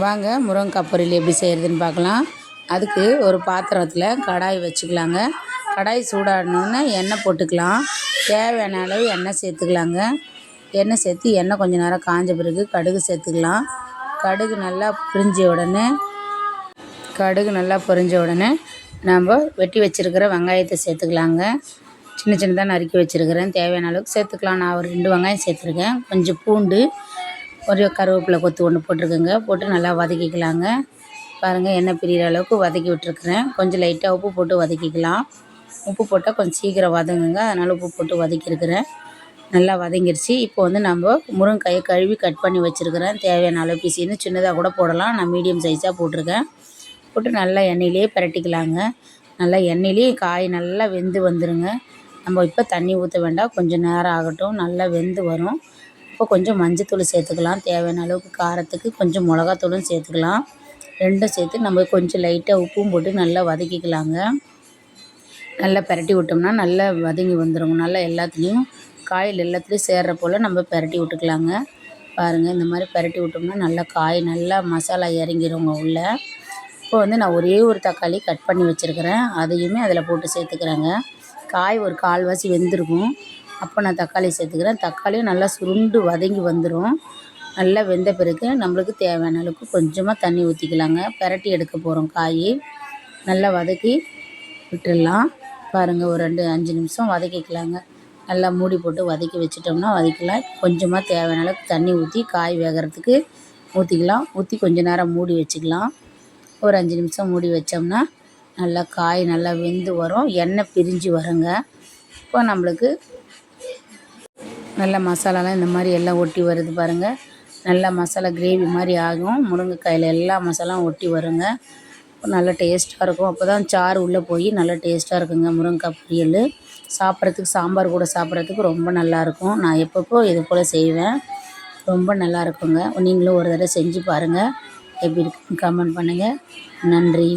வாங்க முருங்கைக்காய் பொரியல் எப்படி செய்கிறதுன்னு பார்க்கலாம். அதுக்கு ஒரு பாத்திரத்தில் கடாய் வச்சுக்கலாங்க. கடாய் சூடானோடனே எண்ணெய் போட்டுக்கலாம். தேவையான அளவு எண்ணெய் சேர்த்துக்கலாங்க. எண்ணெய் சேர்த்து எண்ணெய் கொஞ்சம் நேரம் காஞ்ச பிறகு கடுகு சேர்த்துக்கலாம். கடுகு நல்லா பொரிஞ்ச உடனே நம்ம வெட்டி வச்சுருக்கிற வெங்காயத்தை சேர்த்துக்கலாங்க. சின்ன சின்னதாக நறுக்கி வச்சுருக்கிறேன். தேவையான அளவுக்கு சேர்த்துக்கலாம். நான் ஒரு 2 வெங்காயம் சேர்த்துருக்கேன். கொஞ்சம் பூண்டு, ஒரு கருவேப்பிலை கொத்து ஒன்று போட்டிருக்கேங்க. போட்டு நல்லா வதக்கிக்கலாங்க. பாருங்கள், எண்ணெய் பிரிகிற அளவுக்கு வதக்கி விட்டுருக்குறேன். கொஞ்சம் லைட்டாக உப்பு போட்டு வதக்கிக்கலாம். உப்பு போட்டால் கொஞ்சம் சீக்கிரம் வதங்குங்க. அதனால் உப்பு போட்டு வதக்கியிருக்கிறேன். நல்லா வதங்கிருச்சு. இப்போ நம்ம முருங்கைக்காயை கழுவி கட் பண்ணி வச்சுருக்கிறேன். தேவையான அளவு பீஸின்னு சின்னதாக கூட போடலாம். நான் மீடியம் சைஸாக போட்டிருக்கேன். போட்டு நல்லா எண்ணெயிலே பிரட்டிக்கலாங்க. நல்லா எண்ணெயிலே காய் நல்லா வெந்து வந்துடுங்க. நம்ம இப்போ தண்ணி ஊற்ற வேண்டாம். கொஞ்சம் நேரம் ஆகட்டும். நல்லா வெந்து வரும். இப்போ கொஞ்சம் மஞ்சத்தூள் சேர்த்துக்கலாம். தேவையான அளவுக்கு காரத்துக்கு கொஞ்சம் மிளகாத்தூளும் சேர்த்துக்கலாம். ரெண்டும் சேர்த்து நம்ம கொஞ்சம் லைட்டாக உப்பும் போட்டு நல்லா வதக்கிக்கலாங்க. நல்லா பிரட்டி விட்டோம்னா நல்லா வதங்கி வந்துடுங்க. நல்லா எல்லாத்துலேயும் காயில் எல்லாத்துலேயும் சேர்கிற போல் நம்ம பிரட்டி விட்டுக்கலாங்க. பாருங்கள், இந்த மாதிரி பிரட்டி விட்டோம்னா நல்லா காய் நல்லா மசாலா இறங்கிடுங்க உள்ளே. இப்போ நான் ஒரே ஒரு தக்காளி கட் பண்ணி வச்சுருக்கிறேன். அதையுமே அதில் போட்டு சேர்த்துக்கிறேங்க. காய் ஒரு கால்வாசி வெந்திருக்கும். அப்போ நான் தக்காளி சேர்த்துக்கிறேன். தக்காளியும் நல்லா சுருண்டு வதங்கி வந்துடும். நல்லா வெந்த பிறகு நம்மளுக்கு தேவையான அளவுக்கு கொஞ்சமாக தண்ணி ஊற்றிக்கலாங்க. பிரட்டி எடுக்க போகிறோம். காய் நல்லா வதக்கி விட்டுடலாம். பாருங்கள், ஒரு 5 நிமிஷம் வதக்கிக்கலாங்க. நல்லா மூடி போட்டு வதக்கி வச்சிட்டோம்னா வதக்கலாம். கொஞ்சமாக தேவையான அளவுக்கு தண்ணி ஊற்றி காய் வேகிறதுக்கு ஊற்றிக்கலாம். ஊற்றி கொஞ்சம் நேரம் மூடி வச்சுக்கலாம். ஒரு 5 நிமிஷம் மூடி வச்சோம்னா நல்லா காய் நல்லா வெந்து வரும். எண்ணெய் பிரிஞ்சு வருங்க. இப்போ நம்மளுக்கு நல்ல மசாலாலாம் இந்த மாதிரி எல்லாம் ஒட்டி வருது பாருங்கள். நல்லா மசாலா கிரேவி மாதிரி ஆகும். முருங்கைக்காயில் எல்லா மசாலாவும் ஒட்டி வருங்க. நல்லா டேஸ்ட்டாக இருக்கும். அப்போ தான் சாறு உள்ளே போய் நல்லா டேஸ்ட்டாக இருக்குங்க முருங்கைக்காய் பொரியல். சாப்பிட்றதுக்கு சாம்பார் கூட சாப்பிட்றதுக்கு ரொம்ப நல்லாயிருக்கும். நான் எப்பப்போ இது போல் செய்வேன். ரொம்ப நல்லா இருக்குங்க. நீங்களும் ஒரு தடவை செஞ்சு பாருங்கள். எப்படி இருக்குன்னு கமெண்ட் பண்ணுங்கள். நன்றி.